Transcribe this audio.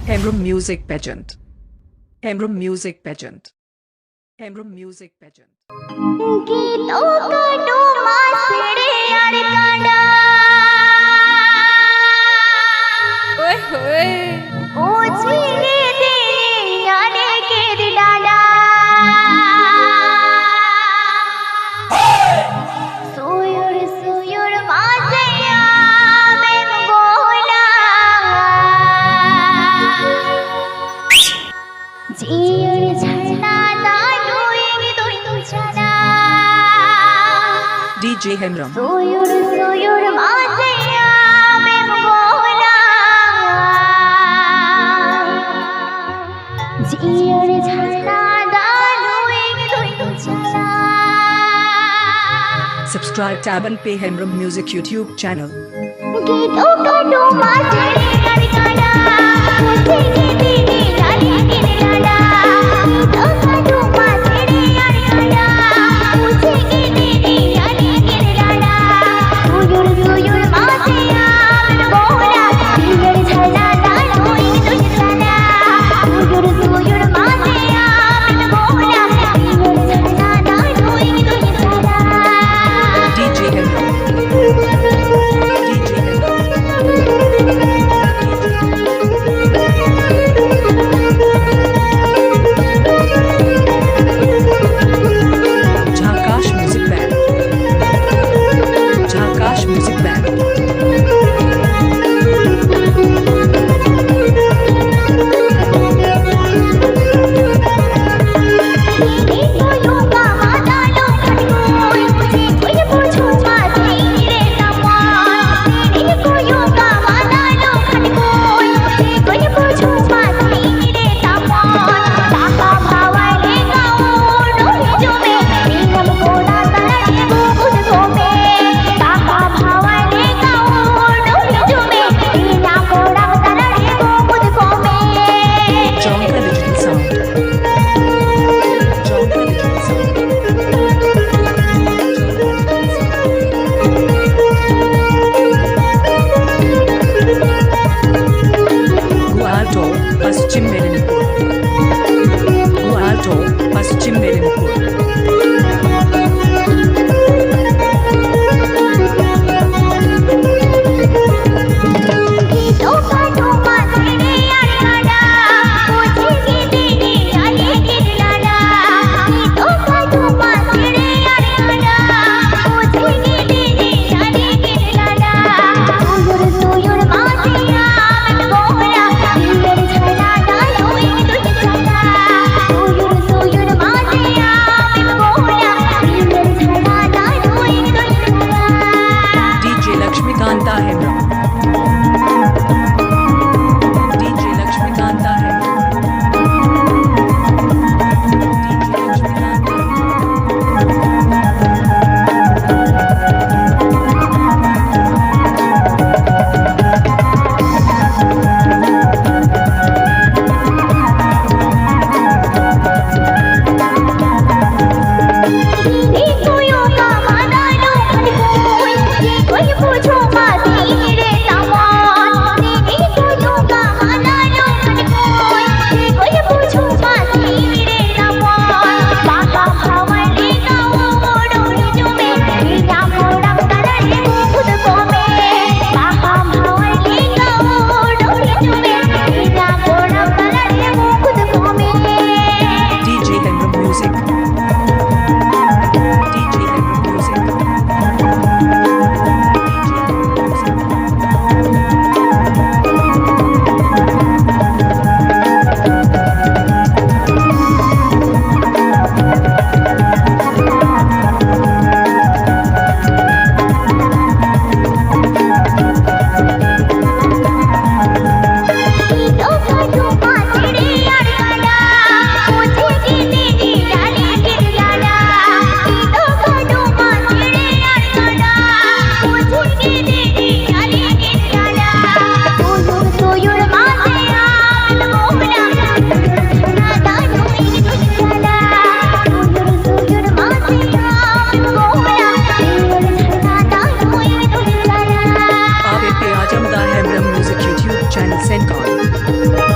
Hemrum Music Pageant. Hemrum Music Pageant. Hemrum Music Pageant. गीतों का डूमा सड़े अड़काना ओए होए ओ झीले दे याने के दिलाना सोयुर सोयुर माजया मैं बोला जीर झरना DJ Hemrum. सोयुर सोयुर माजया मैं बोला जीर झरना दालुएंगे तो चला Subscribe tab and pay Hemrum Music YouTube channel. गीतों का डूमा चढ़े अड़काना मुझे गीती नी लाली गिर लाला गीतों का डूमा चढ़े अड़काना मुझे गीती नी लाली गिर लाला सोयुर सोयुर माजया मैं बोला जीर झरना दालुएंगे तो चला सोयुर सोयुर माजया मैं बोला जीर झरना दालुएंगे तो चला DJ Hemrum. DJ Hemrum. Jhakash Music Band. Jhakash Music Band. Jonka Digital Sound. Jonka Digital Sound. Gualto, Paschim Medinipur. Gualto, Paschim Medinipur. गीतों का डूमा चढ़े अड़काना मुझे गीती नी लाली गिर लाला गीतों का डूमा चढ़े अड़काना मुझे गीती नी लाली गिर लाला सोयुर सोयुर माजया मैं बोला जीर झरना दालुएंगे तो चला सोयुर सोयुर माजया मैं बोला जीर झरना दालुएंगे तो चला DJ Lakshmikanta Hemrum. DJ Lakshmikanta Hemrum. DJ Lakshmikanta ये कोयो का माना लो कोई ये कोई पूछो मासी रे सामान ये कोयो का माना लो कोई ये कोई पूछो मासी रे सामान पापा भावले का ओडो जो में बिना मोड़ा करे खुद को में पापा भावले का ओडो जो में बिना मोड़ा करे खुद को में DJ Hemrum Music. DJ Hemrum Music. DJ Hemrum Music. गीतों का डूमा चढ़े अड़काना मुझे गीती नी लाली गिर लाला गीतों का डूमा चढ़े अड़काना मुझे गीती नी लाली गिर लाला सोयुर सोयुर माजया मैं बोला झरना दालुएंगे तो चला सोयुर सोयुर माजया मैं बोला जीर झरना दालुएंगे तो चला आप पे आजमदा Hemrum Music YouTube channel send call.